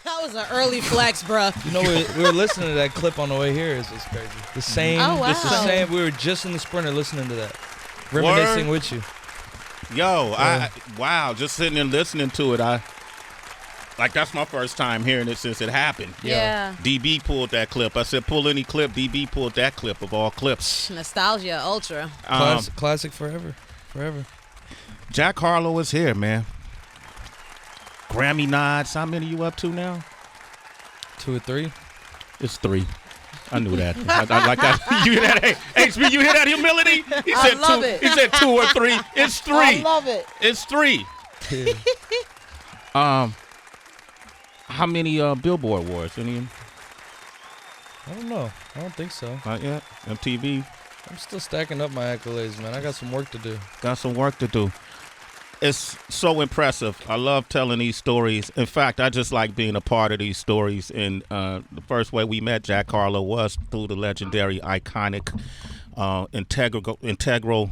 That was an early flex, bro. You know, we were listening to that clip on the way here. It's just crazy. The same. Oh, wow. The same. We were just in the Sprinter listening to that, reminiscing with you. Yo, wow, just sitting and listening to it. That's my first time hearing it since it happened. Yeah. DB pulled that clip. I said, pull any clip. DB pulled that clip of all clips. Nostalgia, ultra. Classic forever. Jack Harlow is here, man. Grammy nods. How many you up to now? 2 or 3. It's 3. I knew that. I like that. You hear that? Hey, HB, you hear that humility? He said I love 2. it. He said 2 or 3. It's 3. I love it. It's 3. Yeah. How many Billboard awards? Any? I don't know. I don't think so. Not yet. MTV. I'm still stacking up my accolades, man. I got some work to do. Got some work to do. It's so impressive. I love telling these stories. In fact, I just like being a part of these stories. And the first way we met Jack Harlow was through the legendary, iconic, integral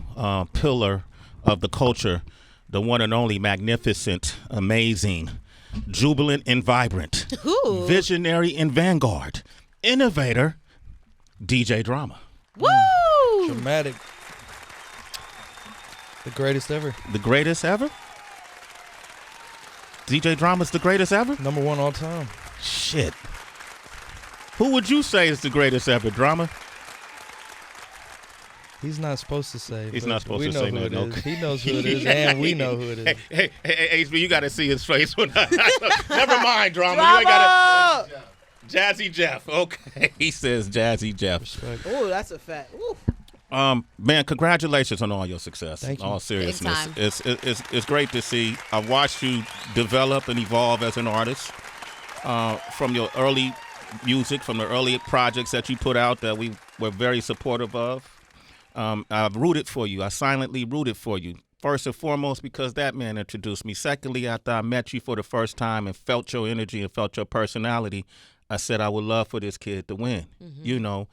pillar of the culture, the one and only magnificent, amazing, jubilant and vibrant, Ooh. visionary and vanguard, innovator, DJ Drama. Woo! Dramatic. The greatest ever. The greatest ever? DJ Drama's the greatest ever? Number 1 all time. Shit. Who would you say is the greatest ever, Drama? He's not supposed to say. He's not supposed to say that. nothing. He knows who it is, and we know who it is. Hey, HB, you got to see his face. Never mind, Drama. You ain't gotta, Jazzy Jeff. Okay. He says Jazzy Jeff. Respect. Ooh, that's a fact. Ooh. Man, congratulations on all your success. Thank you. All seriousness. Big time. It's great to see. I've watched you develop and evolve as an artist from your early music, from the early projects that you put out that we were very supportive of. I've rooted for you. I silently rooted for you. First and foremost, because that man introduced me. Secondly, after I met you for the first time and felt your energy and felt your personality, I said I would love for this kid to win, you know.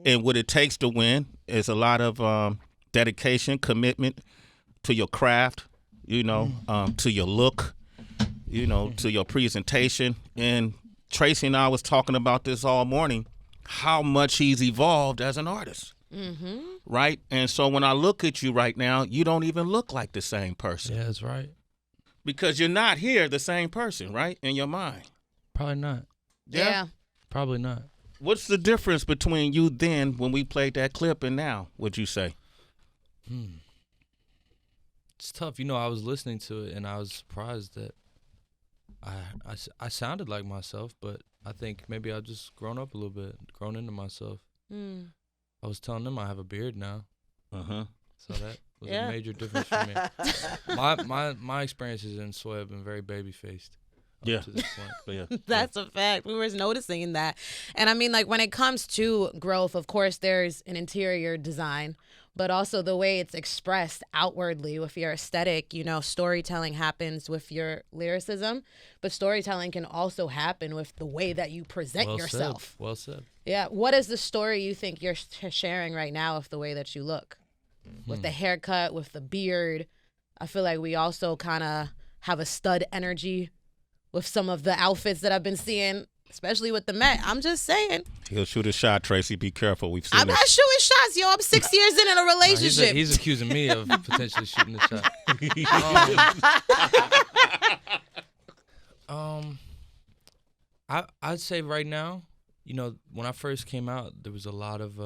And what it takes to win is a lot of dedication, commitment to your craft, you know, to your look, you know, to your presentation. And Tracy and I was talking about this all morning, how much he's evolved as an artist. Right? And so when I look at you right now, you don't even look like the same person. Yeah, that's right. Because you're not here the same person, right? In your mind. Probably not. Yeah. Probably not. What's the difference between you then when we played that clip and now, would you say? It's tough. You know, I was listening to it and I was surprised that I sounded like myself, but I think maybe I've just grown up a little bit, grown into myself. I was telling them I have a beard now. So that was a major difference for me. My experiences in Sway have been very baby-faced. To this point. That's a fact. We were noticing that. And I mean, like, when it comes to growth, of course, there's an interior design, but also the way it's expressed outwardly with your aesthetic. You know, storytelling happens with your lyricism, but storytelling can also happen with the way that you present yourself. Well said. Yeah. What is the story you think you're sharing right now with the way that you look? With the haircut, with the beard. I feel like we also kind of have a stud energy with some of the outfits that I've been seeing, especially with the Met. I'm just saying. He'll shoot a shot, Tracy. Be careful. We've seen I'm not shooting shots, yo. I'm 6 years in a relationship. He's accusing me of potentially shooting a shot. I'd say right now, you know, when I first came out, there was a lot of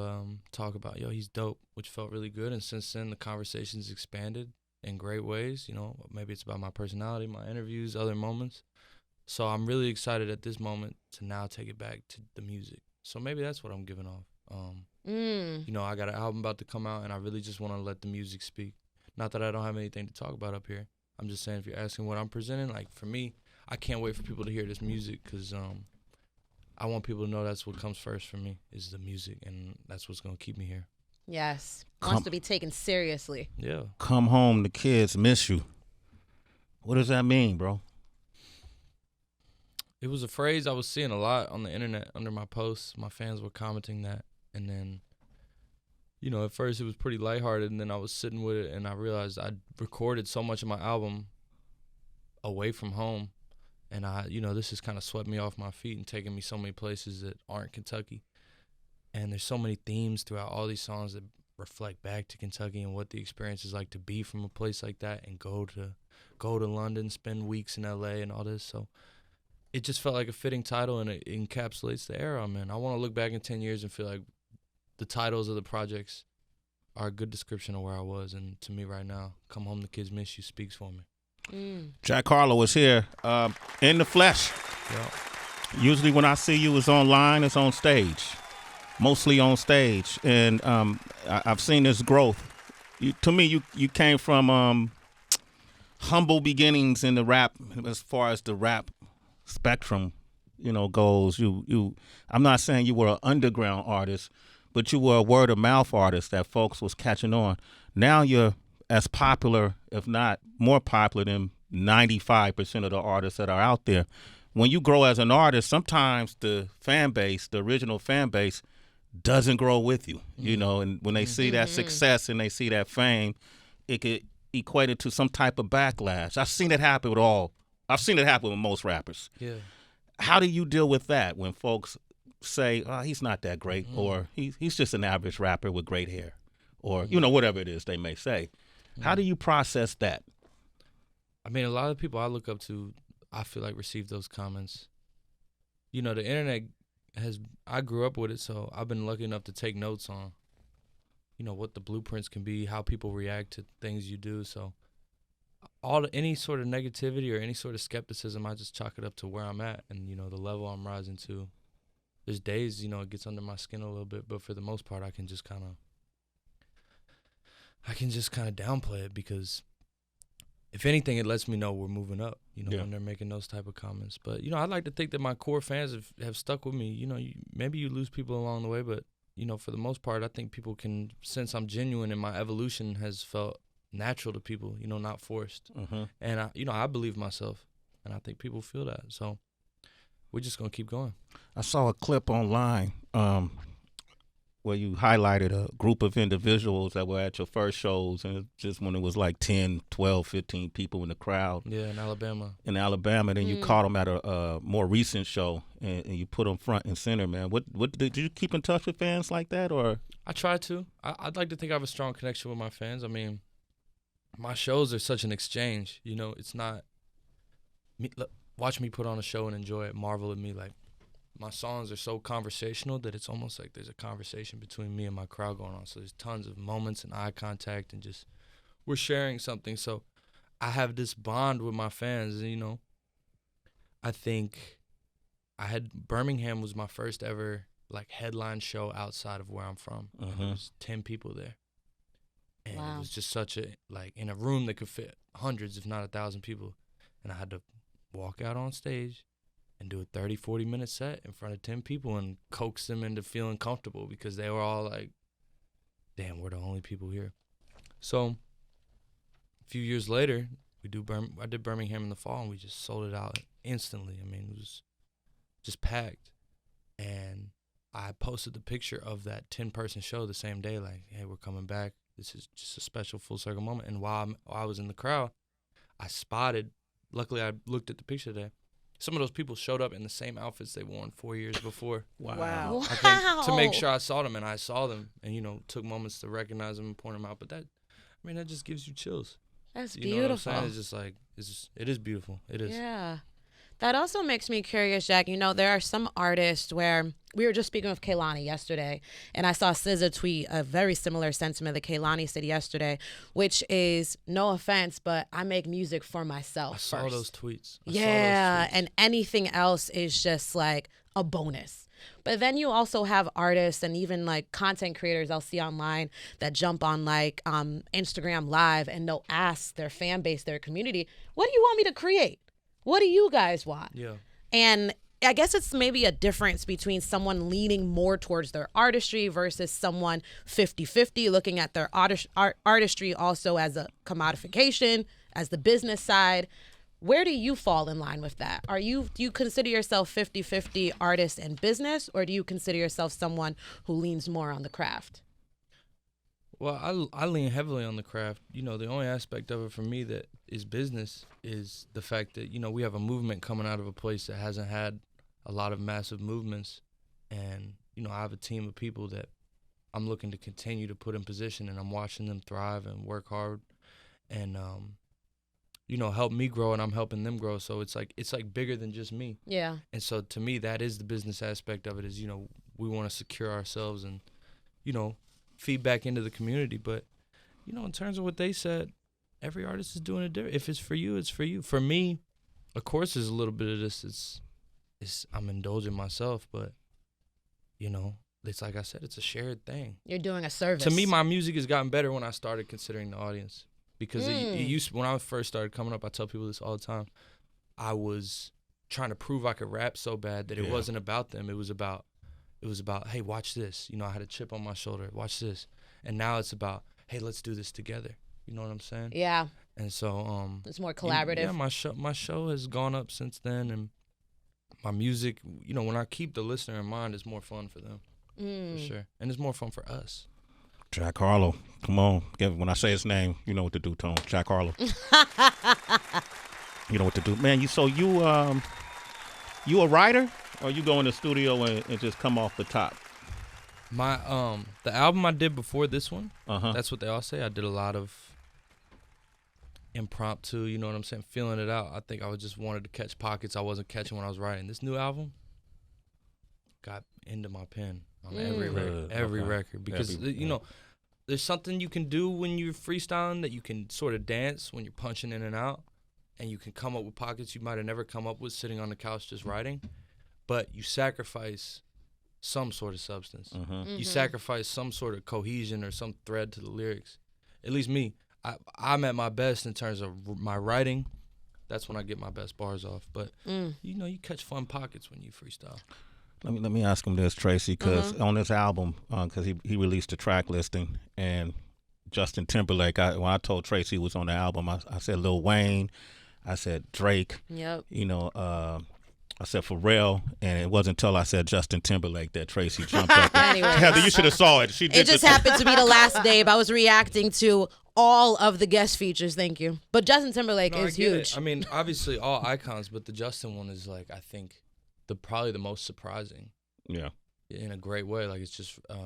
talk about, yo, he's dope, which felt really good. And since then, the conversation's expanded in great ways. You know, maybe it's about my personality, my interviews, other moments. So I'm really excited at this moment to now take it back to the music. So maybe that's what I'm giving off. You know, I got an album about to come out, and I really just want to let the music speak. Not that I don't have anything to talk about up here. I'm just saying, if you're asking what I'm presenting, like, for me, I can't wait for people to hear this music because I want people to know that's what comes first for me is the music, and that's what's going to keep me here. Yes. Wants to be taken seriously. Yeah. Come home, the kids miss you. What does that mean, bro? It was a phrase I was seeing a lot on the internet under my posts. My fans were commenting that. And then, you know, at first it was pretty lighthearted, and then I was sitting with it, and I realized I'd recorded so much of my album away from home. And this has kind of swept me off my feet and taken me so many places that aren't Kentucky. And there's so many themes throughout all these songs that reflect back to Kentucky and what the experience is like to be from a place like that and go to London, spend weeks in LA and all this. So it just felt like a fitting title, and it encapsulates the era I'm in. I want to look back in 10 years and feel like the titles of the projects are a good description of where I was. And to me right now, Come Home, the Kids Miss You speaks for me. Jack Harlow is here in the flesh. Yeah. Usually when I see you, it's online, it's on stage. Mostly on stage. And I've seen this growth. To me, you came from humble beginnings in the rap, as far as the rap spectrum, goes. I'm not saying you were an underground artist, but you were a word of mouth artist that folks was catching on. Now you're as popular, if not more popular than 95% of the artists that are out there. When you grow as an artist, sometimes the fan base, the original fan base, doesn't grow with you, and when they see that success and they see that fame, it could equate it to some type of backlash. I've seen it happen with most rappers. Yeah. How do you deal with that when folks say, oh, he's not that great, or he's just an average rapper with great hair, or, whatever it is they may say? How do you process that? I mean, a lot of the people I look up to, I feel like receive those comments. The internet I grew up with it, so I've been lucky enough to take notes on, what the blueprints can be, how people react to things you do. So any sort of negativity or any sort of skepticism, I just chalk it up to where I'm at and, the level I'm rising to. There's days, it gets under my skin a little bit, but for the most part, I can just kind of downplay it, because if anything, it lets me know we're moving up, when they're making those type of comments. But, I'd like to think that my core fans have stuck with me. Maybe you lose people along the way, but, for the most part, I think people can sense I'm genuine, and my evolution has felt natural to people, not forced. And, I believe myself, and I think people feel that. So we're just going to keep going. I saw a clip online where you highlighted a group of individuals that were at your first shows, and just when it was like 10, 12, 15 people in the crowd. Yeah, in Alabama. Then you caught them at a more recent show, and you put them front and center, man. What did you keep in touch with fans like that, or? I try to. I'd like to think I have a strong connection with my fans. I mean, my shows are such an exchange. It's not me. Watch me put on a show and enjoy it, marvel at me. Like, my songs are so conversational that it's almost like there's a conversation between me and my crowd going on. So there's tons of moments and eye contact, and just we're sharing something. So I have this bond with my fans. And, I think Birmingham was my first ever headline show outside of where I'm from. There was 10 people there. And It was just such a, in a room that could fit hundreds, if not 1,000 people. And I had to walk out on stage and do a 30, 40-minute set in front of 10 people and coax them into feeling comfortable, because they were all like, damn, we're the only people here. So a few years later, I did Birmingham in the fall, and we just sold it out instantly. I mean, it was just packed. And I posted the picture of that 10-person show the same day, like, hey, we're coming back. This is just a special full circle moment. And while I was in the crowd, I spotted, luckily I looked at the picture today, some of those people showed up in the same outfits they worn 4 years before. Wow. I think to make sure I saw them, and I saw them, and, took moments to recognize them and point them out. But that just gives you chills. That's beautiful. beautiful. Know what I'm saying? It is beautiful. It is. Yeah. That also makes me curious, Jack. There are some artists where we were just speaking with Kehlani yesterday, and I saw SZA tweet a very similar sentiment that Kehlani said yesterday, which is, no offense, but I make music for myself. I saw those tweets. And anything else is just like a bonus. But then you also have artists and even content creators I'll see online that jump on Instagram Live, and they'll ask their fan base, their community, what do you want me to create? What do you guys want? Yeah. And I guess it's maybe a difference between someone leaning more towards their artistry versus someone 50-50, looking at their artistry also as a commodification, as the business side. Where do you fall in line with that? Do you consider yourself 50-50 artist and business, or do you consider yourself someone who leans more on the craft? Well, I lean heavily on the craft. You know, the only aspect of it for me that is business is the fact that, you know, we have a movement coming out of a place that hasn't had a lot of massive movements. And, you know, I have a team of people that I'm looking to continue to put in position, and I'm watching them thrive and work hard and, you know, help me grow, and I'm helping them grow. So it's like bigger than just me. Yeah. And so to me, that is the business aspect of it is, you know, we want to secure ourselves and, you know, feed back into the community. But, you know, in terms of what they said, every artist is doing it different. If it's for you, it's for you. For me, of course, there's a little bit of this. I'm indulging myself, but, you know, it's like I said, it's a shared thing. You're doing a service. To me, my music has gotten better when I started considering the audience. Because it used when I first started coming up, I tell people this all the time, I was trying to prove I could rap so bad that it wasn't about them. It was about, hey, watch this. You know, I had a chip on my shoulder. Watch this. And now it's about, hey, let's do this together. You know what I'm saying? Yeah. And so it's more collaborative. Yeah, my show has gone up since then, and my music, you know, when I keep the listener in mind, it's more fun for them. For sure. And it's more fun for us. Jack Harlow. Come on. When I say his name, you know what to do, Tone. Jack Harlow. You know what to do. Man, you a writer, or you go in the studio and just come off the top? My the album I did before this one, Uh-huh. that's what they all say. I did a lot of impromptu, you know what I'm saying, feeling it out. I think I just wanted to catch pockets I wasn't catching when I was writing. This new album got into my pen on every record because you know, there's something you can do when you're freestyling that you can sort of dance when you're punching in and out, and you can come up with pockets you might have never come up with sitting on the couch just writing, but you sacrifice some sort of substance. You sacrifice some sort of cohesion or some thread to the lyrics. At least me. I'm at my best in terms of my writing. That's when I get my best bars off. But, you know, you catch fun pockets when you freestyle. Let me ask him this, Tracy, because on this album, because he released a track listing, and Justin Timberlake, when I told Tracy was on the album, I said Lil Wayne, I said Drake, you know, I said Pharrell, and it wasn't until I said Justin Timberlake that Tracy jumped up. Anyway, Heather, you should have saw it. It just happened to be the last Dave. I was reacting to all of the guest features. Thank you. But Justin Timberlake is huge. I mean, obviously all icons, but the Justin one is like, I think, probably the most surprising. Yeah. In a great way. Like, it's just like,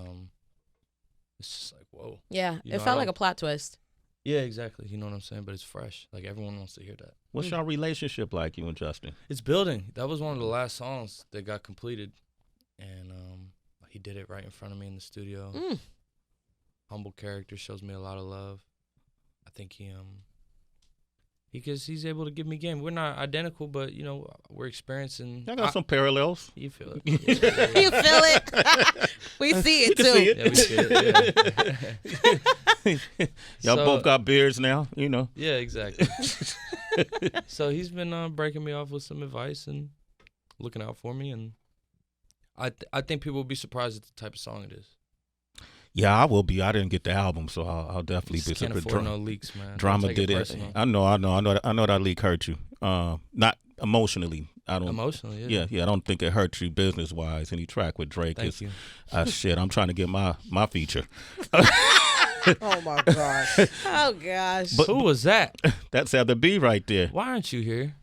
whoa. Yeah, it felt like a plot twist. Yeah, exactly. You know what I'm saying? But it's fresh. Like, everyone wants to hear that. What's your relationship like, you and Justin? It's building. That was one of the last songs that got completed. And he did it right in front of me in the studio. Humble character, shows me a lot of love. I think he's able to give me game. We're not identical, but, you know, we're experiencing. I got some parallels. You feel it. You feel it? We see it, too. Yeah, we see it. Yeah. Y'all both got beards now, you know. Yeah, exactly. So he's been breaking me off with some advice and looking out for me. And I think people will be surprised at the type of song it is. Yeah, I will be. I didn't get the album, so I'll definitely be. Can't afford no leaks, man. Drama did it. I know that leak hurt you. Not emotionally. I don't. Emotionally, yeah. Yeah. I don't think it hurt you business wise. Any track with Drake Thank you. Shit. I'm trying to get my feature. Oh my gosh. Oh gosh. But who was that? That's Heather B right there. Why aren't you here?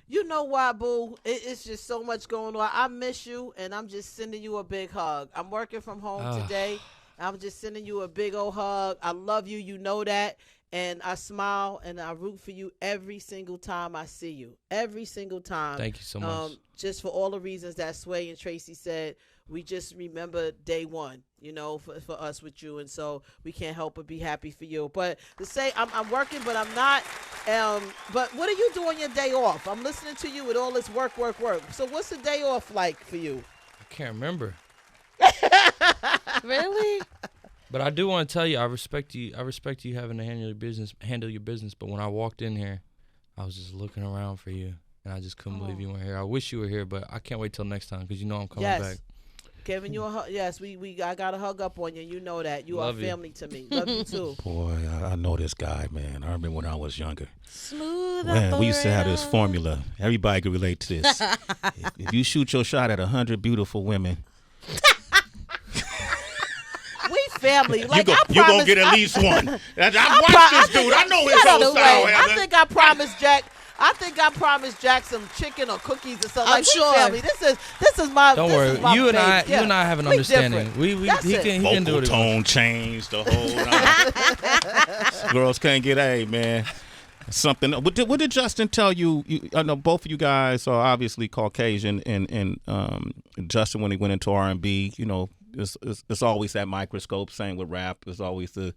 You know why, boo? It's just so much going on. I miss you, and I'm just sending you a big hug. I'm working from home today. I'm just sending you a big old hug. I love you. You know that. And I smile and I root for you every single time I see you. Every single time. Thank you so much. Just for all the reasons that Sway and Tracy said, we just remember day one, you know, for us with you. And so we can't help but be happy for you. But to say I'm working, but I'm not. But what are you doing your day off? I'm listening to you with all this work. So what's the day off like for you? I can't remember. Really? But I do want to tell you, I respect you having to handle your business. But when I walked in here, I was just looking around for you, and I just couldn't believe you weren't here. I wish you were here, but I can't wait till next time because you know I'm coming back. Giving you a hug. Yes, I got a hug up on you. You know that. You Love are family to me. Love you too. Boy, I know this guy, man. I remember when I was younger. Smooth. Man, we used to have this formula. Everybody could relate to this. if you shoot your shot at 100 beautiful women. We family. Like, you I gonna get at least one. I watched this dude. I know his whole style. I think I promised Jack. I think I promised Jack some chicken or cookies or something. I'm like, sure. Family. This is my. Don't this worry. Is my You and I, baby. Yeah. you and I have an We understanding. different. He can do Vocal what he tone wants. change, the whole. Girls can't get man. Something. What did Justin tell you? I know both of you guys are obviously Caucasian, and Justin, when he went into R&B, it's always that microscope. Same with rap. There's always the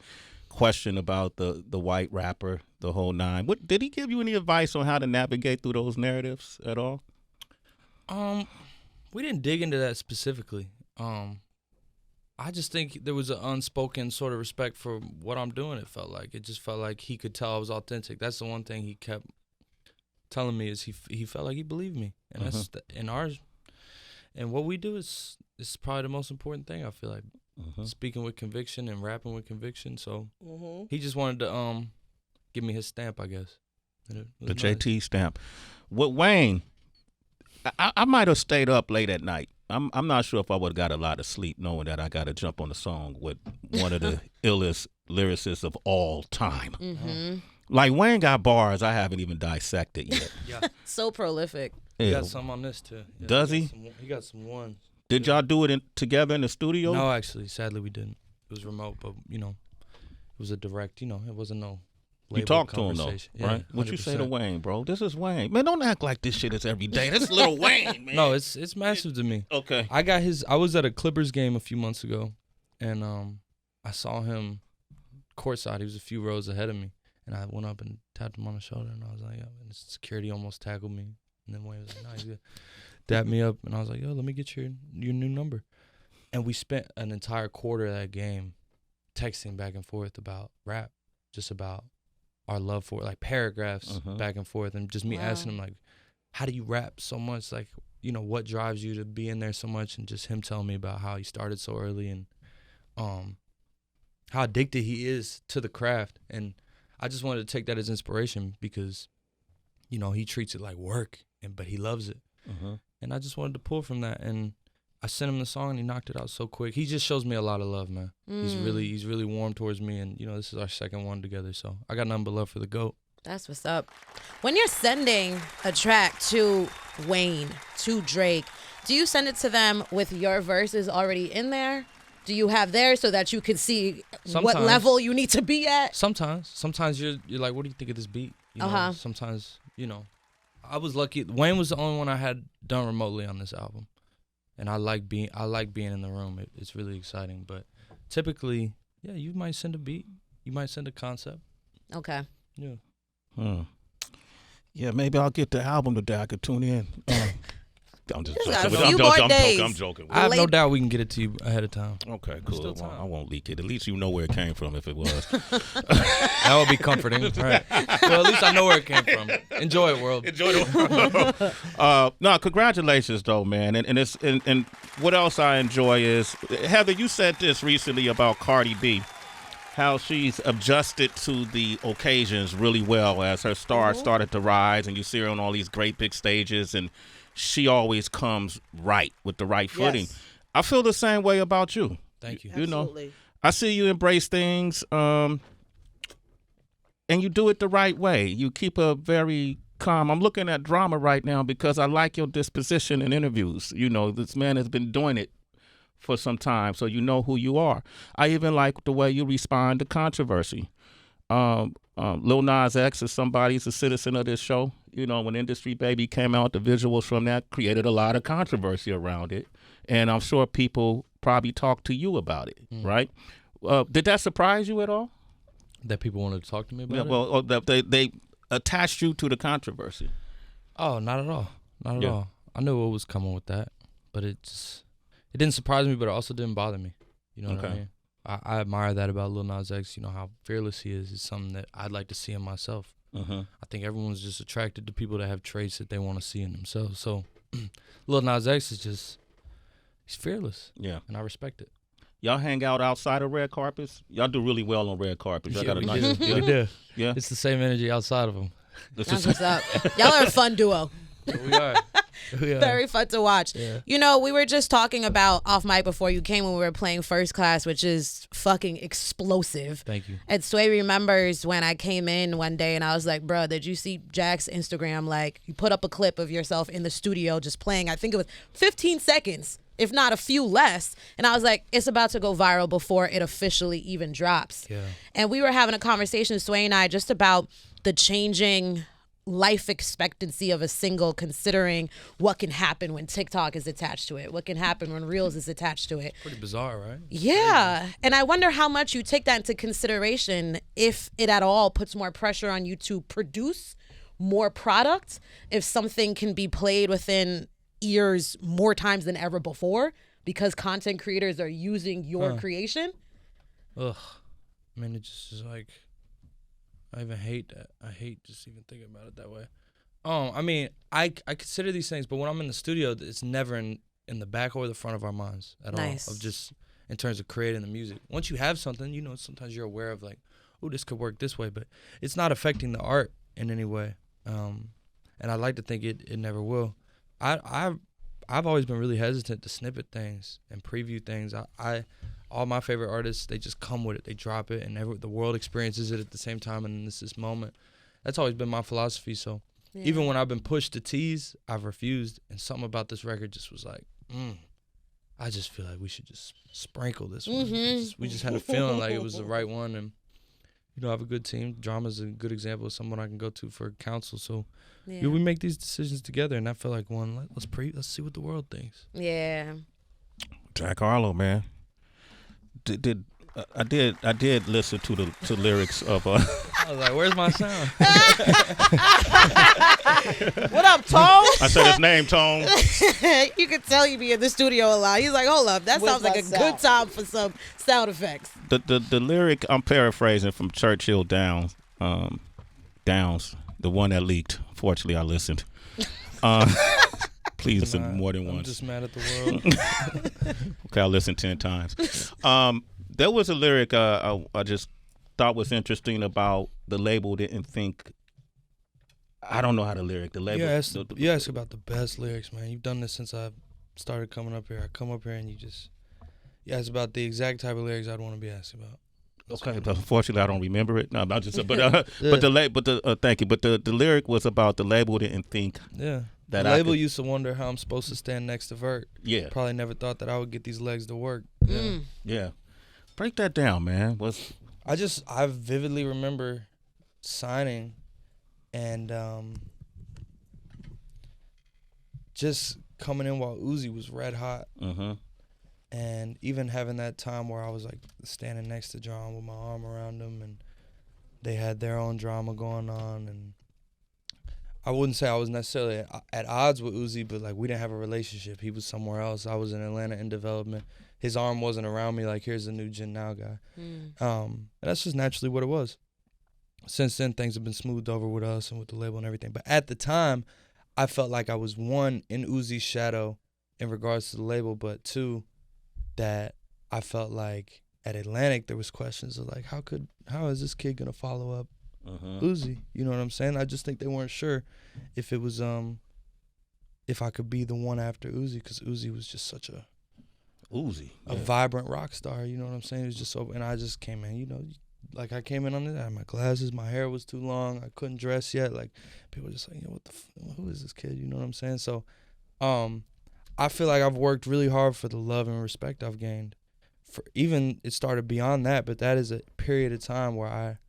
question about the white rapper, the whole nine. What did he give you any advice on how to navigate through those narratives at all? We didn't dig into that specifically. I just think there was an unspoken sort of respect for what I'm doing. It just felt like he could tell I was authentic. That's the one thing he kept telling me is he felt like he believed me, and that's in ours. And what we do is probably the most important thing. I feel like speaking with conviction and rapping with conviction. So he just wanted to give me his stamp, I guess. The JT stamp. With Wayne, I might have stayed up late at night. I'm not sure if I would have got a lot of sleep knowing that I got to jump on the song with one of the illest lyricists of all time. Like, Wayne got bars I haven't even dissected yet. Yeah. So prolific. He got some on this too. Yeah, Does he? He got some ones. Did y'all do it together in the studio? No, actually, sadly we didn't. It was remote, but it was a direct. It wasn't no. You talked to him though, Yeah, right? What you 100%. say to Wayne, bro? This is Wayne. Man, don't act like this shit is every day. This is Lil Wayne, man. No, it's massive to me. Okay. I was at a Clippers game a few months ago, and I saw him courtside. He was a few rows ahead of me, and I went up and tapped him on the shoulder, and I was like, "Yo," and security almost tackled me, and then Wayne was like, "No, he's good." Dapped me up, and I was like, "Yo, let me get your new number," and we spent an entire quarter of that game texting back and forth about rap, just about our love for it, like paragraphs back and forth, and just me asking him like, how do you rap so much? Like, what drives you to be in there so much? And just him telling me about how he started so early and how addicted he is to the craft. And I just wanted to take that as inspiration because, he treats it like work, but he loves it. And I just wanted to pull from that. And I sent him the song, and he knocked it out so quick. He just shows me a lot of love, man. He's really warm towards me, and this is our second one together. So I got nothing but love for the GOAT. That's what's up. When you're sending a track to Wayne, to Drake, do you send it to them with your verses already in there? Do you have theirs so that you can see what level you need to be at? Sometimes you're like, what do you think of this beat? Sometimes I was lucky. Wayne was the only one I had done remotely on this album. And I like being in the room. It's really exciting. But typically, yeah, you might send a beat. You might send a concept. Okay. Yeah. Yeah, maybe I'll get the album today. I could tune in. I'm just Got joking. a few more days. I'm joking. I have no doubt we can get it to you ahead of time. Okay, cool. Still time. I won't leak it. At least you know where it came from if it was. That would be comforting. Right. Well, at least I know where it came from. Enjoy it, world. Enjoy the world. No, congratulations though, man. And what else I enjoy is, Heather, you said this recently about Cardi B, how she's adjusted to the occasions really well as her star started to rise, and you see her on all these great big stages, and she always comes right with the right footing. Yes. I feel the same way about you. Thank you. You know, Absolutely. I see you embrace things, and you do it the right way. You keep a very calm. I'm looking at drama right now because I like your disposition in interviews. This man has been doing it for some time, so you know who you are. I even like the way you respond to controversy. Lil Nas X is somebody, he's a citizen of this show. When Industry Baby came out, the visuals from that created a lot of controversy around it. And I'm sure people probably talked to you about it, right? Did that surprise you at all? That people wanted to talk to me about it? Well, they attached you to the controversy. Oh, not at all. Not at all. I knew what was coming with that, but it didn't surprise me, but it also didn't bother me. You know what I mean? I admire that about Lil Nas X. How fearless he is. It's something that I'd like to see in myself. I think everyone's just attracted to people that have traits that they want to see in themselves. So Lil Nas X he's fearless. Yeah. And I respect it. Y'all hang out outside of red carpets? Y'all do really well on red carpets. Y'all got a nice... We do. Yeah. It's the same energy outside of them. That's what's up. Y'all are a fun duo. We are. Yeah. Very fun to watch. Yeah. You know, we were just talking about off mic before you came when we were playing First Class, which is fucking explosive. Thank you. And Sway remembers when I came in one day and I was like, bro, did you see Jack's Instagram? Like, you put up a clip of yourself in the studio just playing, I think it was 15 seconds, if not a few less. And I was like, it's about to go viral before it officially even drops. Yeah. And we were having a conversation, Sway and I, just about the changing life expectancy of a single, considering what can happen when TikTok is attached to it, what can happen when Reels is attached to it. Pretty bizarre, right? Yeah. And I wonder how much you take that into consideration, if it at all puts more pressure on you to produce more product, if something can be played within ears more times than ever before because content creators are using your creation. Ugh. I mean, it just is like, I even hate that. I hate just even thinking about it that way. I mean, I consider these things, but when I'm in the studio, it's never in the back or the front of our minds at all. Of just in terms of creating the music. Once you have something, you know, sometimes you're aware of like, oh, this could work this way, but it's not affecting the art in any way. And I'd like to think it never will. I've always been really hesitant to snippet things and preview things. All my favorite artists, they just come with it. They drop it, and the world experiences it at the same time, and it's this moment. That's always been my philosophy. So even when I've been pushed to tease, I've refused. And something about this record just was like, I just feel like we should just sprinkle this one. We just had a feeling like it was the right one. And, you know, I have a good team. Drama's a good example of someone I can go to for counsel. So we make these decisions together, and I feel like let's see what the world thinks. Yeah. Jack Harlow, man. I did listen to lyrics of I was like, where's my sound? What up, Tone? I said his name, Tone. You could tell you be in the studio a lot. He's like, hold up, that Where's sounds like my a sound? good time for some sound effects. The lyric, I'm paraphrasing from Churchill Downs, the one that leaked. Fortunately, I listened. Please listen more than I'm once. just mad at the world. Okay, I listened 10 times. There was a lyric I just thought was interesting about the label didn't think. I don't know how the lyric, the label. You ask about the best lyrics, man. You've done this since I started coming up here. I come up here and you ask about the exact type of lyrics I'd want to be asked about. Okay, but unfortunately I don't remember it. No, not just. Thank you. But the lyric was about the label didn't think. Yeah. That the label used to wonder how I'm supposed to stand next to Vert. Yeah. Probably never thought that I would get these legs to work. Yeah. Break that down, man. I vividly remember signing and just coming in while Uzi was red hot. And even having that time where I was like standing next to John with my arm around him, and they had their own drama going on, and I wouldn't say I was necessarily at odds with Uzi, but like we didn't have a relationship. He was somewhere else. I was in Atlanta in development. His arm wasn't around me like, here's the new Gen Now guy. And that's just naturally what it was. Since then, things have been smoothed over with us and with the label and everything. But at the time, I felt like I was, one, in Uzi's shadow in regards to the label, but two, that I felt like at Atlantic there was questions of like, how is this kid gonna follow up Uzi? You know what I'm saying? I just think they weren't sure if it was if I could be the one after Uzi, because Uzi was just such a vibrant rock star. You know what I'm saying? It was just so, and I just came in, you know, like I came in under that. I had my glasses, my hair was too long, I couldn't dress yet. Like people were just like, yo, who is this kid? You know what I'm saying? So, I feel like I've worked really hard for the love and respect I've gained. For even it started beyond that, but that is a period of time where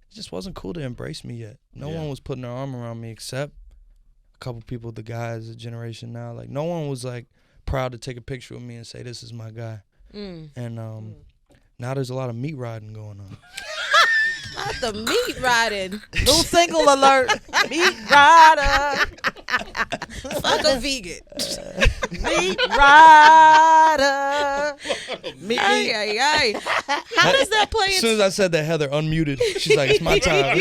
it just wasn't cool to embrace me yet. No one was putting their arm around me except a couple people, the guys, a generation now. Like no one was like proud to take a picture with me and say, this is my guy. And now there's a lot of meat riding going on. Not the meat riding. New single alert. Meat rider. Fuck a vegan. Meat rider. Ay. How does that play As soon as I said that, Heather unmuted. She's like, it's my time.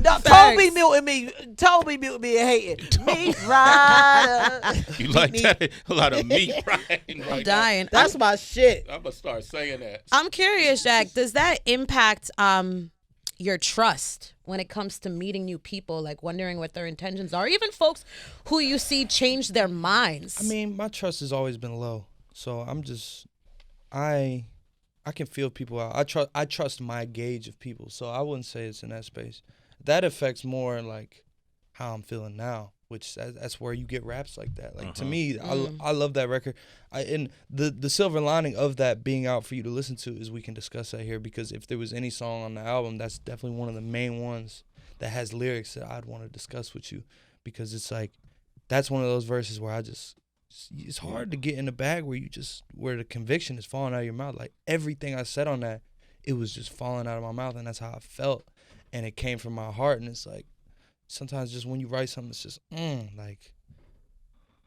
No, Toby muted me and hating. Meat rider. You like that? A lot of meat riding right I'm dying. That's my shit. I'm going to start saying that. I'm curious, Jack, does that impact your trust when it comes to meeting new people, like wondering what their intentions are, even folks who you see change their minds? I mean, my trust has always been low, so I'm just, I can feel people out. I trust my gauge of people, so I wouldn't say it's in that space. That affects more like how I'm feeling now, which that's where you get raps like that. Like to me, I love that record. And the silver lining of that being out for you to listen to is we can discuss that here, because if there was any song on the album, that's definitely one of the main ones that has lyrics that I'd want to discuss with you, because it's like that's one of those verses where it's hard to get in the bag where the conviction is falling out of your mouth. Like everything I said on that, it was just falling out of my mouth, and that's how I felt, and it came from my heart. And it's like sometimes just when you write something, it's just like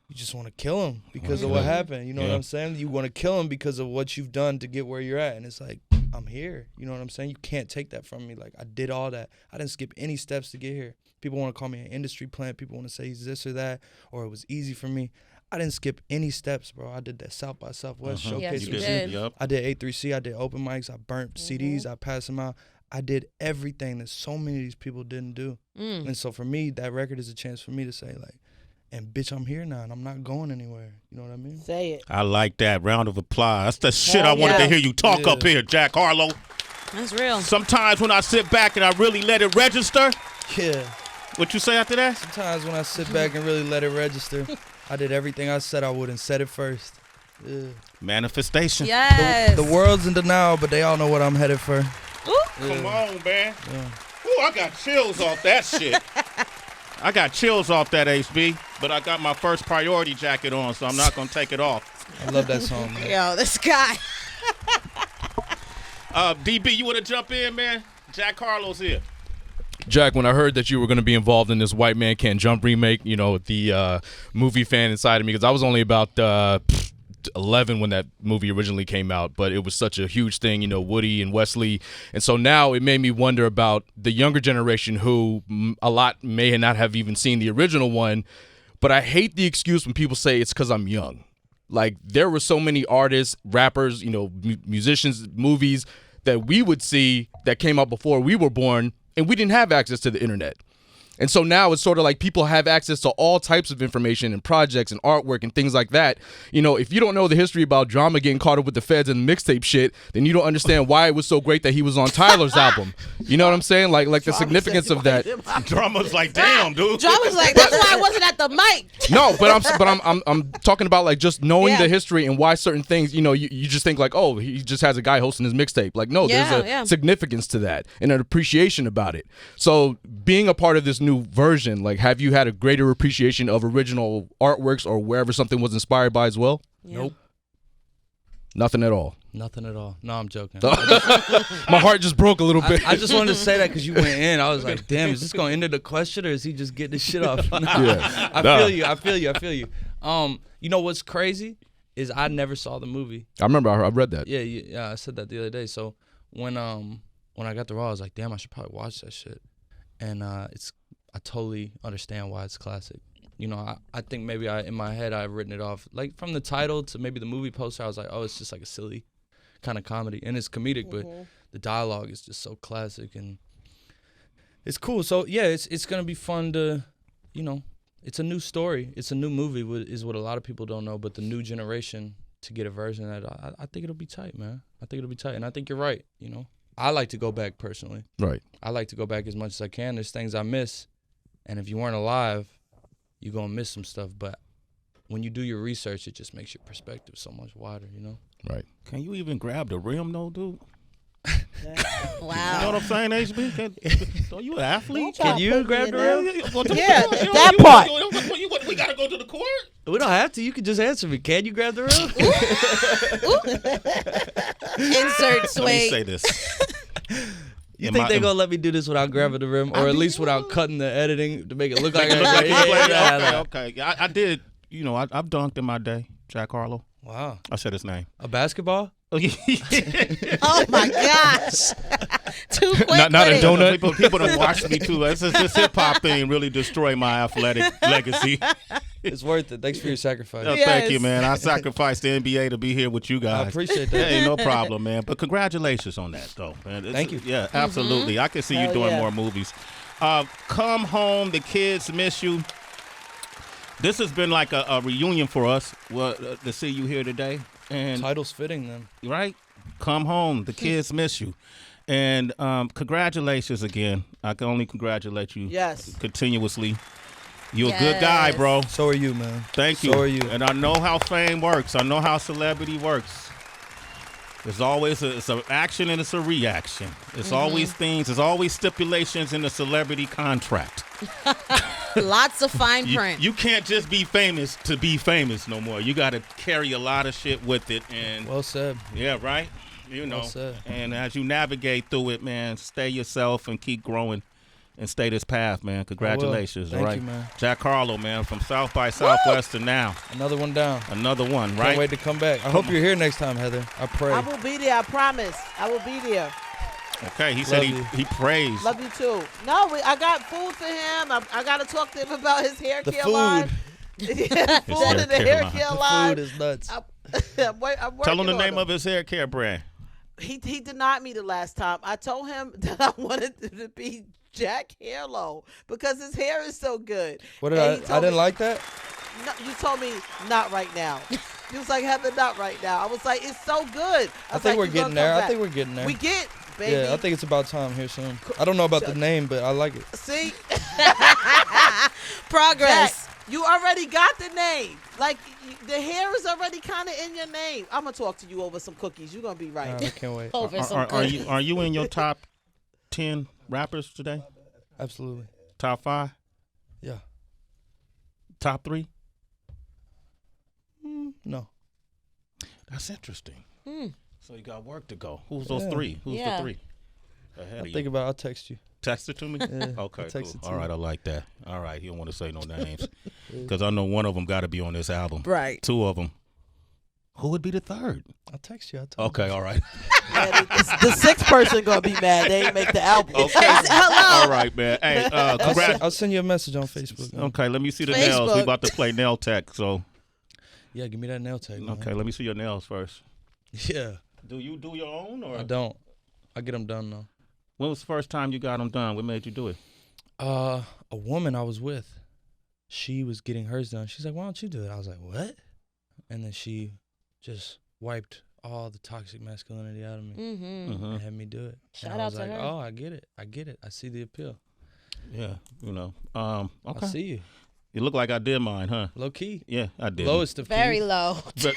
you just want to kill him because of what happened. You know what I'm saying? You want to kill him because of what you've done to get where you're at, and it's like I'm here. You know what I'm saying? You can't take that from me. Like I did all that. I didn't skip any steps to get here. People want to call me an industry plant. People want to say he's this or that, or it was easy for me. I didn't skip any steps, bro. I did that South by Southwest showcase. Yes, you did. Yep. I did A3C. I did open mics. I burnt CDs. I passed them out. I did everything that so many of these people didn't do. And so for me, that record is a chance for me to say, like, and bitch, I'm here now, and I'm not going anywhere. You know what I mean? Say it. I like that. Round of applause. That's the shit I wanted to hear you talk up here, Jack Harlow. That's real. Sometimes when I sit back and I really let it register. Yeah. What you say after that? Sometimes when I sit back and really let it register, I did everything I said I would and said it first. Yeah. Manifestation. Yes. The world's in denial, but they all know what I'm headed for. Come on, man. Yeah. Ooh, I got chills off that shit. I got chills off that, HB, but I got my first priority jacket on, so I'm not going to take it off. I love that song, man. Yo, this guy. DB, you want to jump in, man? Jack Harlow's here. Jack, when I heard that you were going to be involved in this White Man Can't Jump remake, you know, the movie fan inside of me, because I was only about 11 when that movie originally came out, but it was such a huge thing, you know, Woody and Wesley. And so now it made me wonder about the younger generation who a lot may not have even seen the original one, but I hate the excuse when people say it's because I'm young. Like, there were so many artists, rappers, you know, musicians, movies that we would see that came out before we were born, and we didn't have access to the internet. And so now it's sort of like people have access to all types of information and projects and artwork and things like that. You know, if you don't know the history about Drama getting caught up with the feds and mixtape shit, then you don't understand why it was so great that he was on Tyler's album. You know what I'm saying? Like the significance of that. Drama's like, damn, dude. Drama's like, that's why I wasn't at the mic. No, but I'm talking about like just knowing the history and why certain things, you know, you just think like, oh, he just has a guy hosting his mixtape. Like, no, there's a significance to that and an appreciation about it. So being a part of this new version, like, have you had a greater appreciation of original artworks or wherever something was inspired by as well? Yeah. Nope. Nothing at all. Nothing at all. No, I'm joking. My heart just broke a little bit. I just wanted to say that because you went in. I was like, damn, is this going to end the question or is he just getting this shit off? Yeah. I feel you. You know what's crazy is I never saw the movie. I remember I read that. Yeah, I said that the other day. So when I got the Raw, I was like, damn, I should probably watch that shit. And I totally understand why it's classic. You know, I think maybe in my head I've written it off. Like from the title to maybe the movie poster, I was like, oh, it's just like a silly kind of comedy. And it's comedic, but the dialogue is just so classic and it's cool. So yeah, it's gonna be fun to, you know, it's a new story. It's a new movie is what a lot of people don't know, but the new generation to get a version of that, I think it'll be tight, man. I think it'll be tight. And I think you're right, you know. I like to go back personally. Right. I like to go back as much as I can. There's things I miss. And if you weren't alive, you're going to miss some stuff. But when you do your research, it just makes your perspective so much wider, you know? Right. Can you even grab the rim, though, dude? Wow. You know what I'm saying, HB? Are you an athlete? Can you grab the rim? Yeah, that part. We got to go to the court? We don't have to. You can just answer me. Can you grab the rim? Insert Sway. Let me say this. You think they're going to let me do this without grabbing the rim? Or at least without cutting the editing to make it look like Okay. I did, you know, I've dunked in my day, Jack Harlow. Wow. I said his name. A basketball? Oh my gosh. Too quick. Not a donut. People don't watch me too. This hip hop thing really destroyed my athletic legacy. It's worth it. Thanks for your sacrifice. No, thank you, man. I sacrificed the NBA to be here with you guys. I appreciate that. Ain't no problem, man. But congratulations on that, though, man. Thank you. Yeah, absolutely. I can see you Hell doing yeah. more movies. Come home. The kids miss you. This has been like a reunion for us to see you here today. And Title's fitting them. right, come home. The kids miss you. And congratulations again. I can only congratulate you. Yes. Continuously. You're a good guy, bro. So are you, man. Thank you. So are you. And I know how fame works. I know how celebrity works. There's always it's an action and it's a reaction. It's always things. There's always stipulations in the celebrity contract. Lots of fine print. You can't just be famous to be famous no more. You got to carry a lot of shit with it. And Well said. yeah, right. You know. Well said. And as you navigate through it, man, stay yourself and keep growing. And stay this path, man. Congratulations, Thank right? you, man. Jack Harlow, man, from South by Southwest to now. Another one down. Another one, Can't right? wait to come back. I hope you're here next time, Heather. I pray. I will be there. I promise. I will be there. Okay, he said Love you. he prays. Love you too. No, I got food for him. I got to talk to him about his hair The care food. line. Yeah, food hair in the care hair line. care The line. food is nuts. I'm working Tell him the on name him. of his hair care brand. He denied me the last time. I told him that I wanted it to be Jack Harlow because his hair is so good. What did And I he told didn't me, like that? No, you told me not right now. You was like, Heather, not right now. I was like, it's so good. I think we're getting there. I think we're getting there. We get, baby. Yeah, I think it's about time here soon. I don't know about the name, but I like it. See, Progress. Jack, you already got the name. Like the hair is already kind of in your name. I'm gonna talk to you over some cookies. You're gonna be right. I can't wait. Over some Are cookies. you in your top 10 rappers today? Absolutely. Top 5? Yeah. Top 3? No. That's interesting. Hmm. So you got work to go. Who's those Yeah. 3? Who's Yeah. the 3? Ahead of you. Think about it. I'll text you. Text it to me? Yeah, Okay, I'll text cool. it to All you. right, I like that. All right, he don't want to say no names. Because I know one of them got to be on this album. Right. 2 of them. Who would be the 3rd? I'll text you. I'll tell Okay, all right. Yeah, the 6th person gonna be mad. They ain't make the album. Okay. Hello. All right, man. Hey, I'll send you a message on Facebook. man. Okay, let me see the nails. We Facebook. about to play nail tech, so Yeah, give me that nail tag. Man. okay, let me see your nails first. Yeah. Do you do your own or I don't. I get them done though. when was the first time you got them done? What made you do it? A woman I was with, she was getting hers done. She's like, "Why don't you do it?" I was like, "What?" And then she just wiped all the toxic masculinity out of me Mm-hmm. and had me do it. Shout and I out was to like, her. "Oh, I get it. I get it. I see the appeal. Yeah, you know. I Okay. see you. You look like I did mine, huh? Low key. Yeah, I did. Lowest of Very keys. low. But,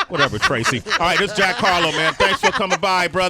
whatever, Tracy. All right, this is Jack Harlow, man. Thanks for coming by, brother.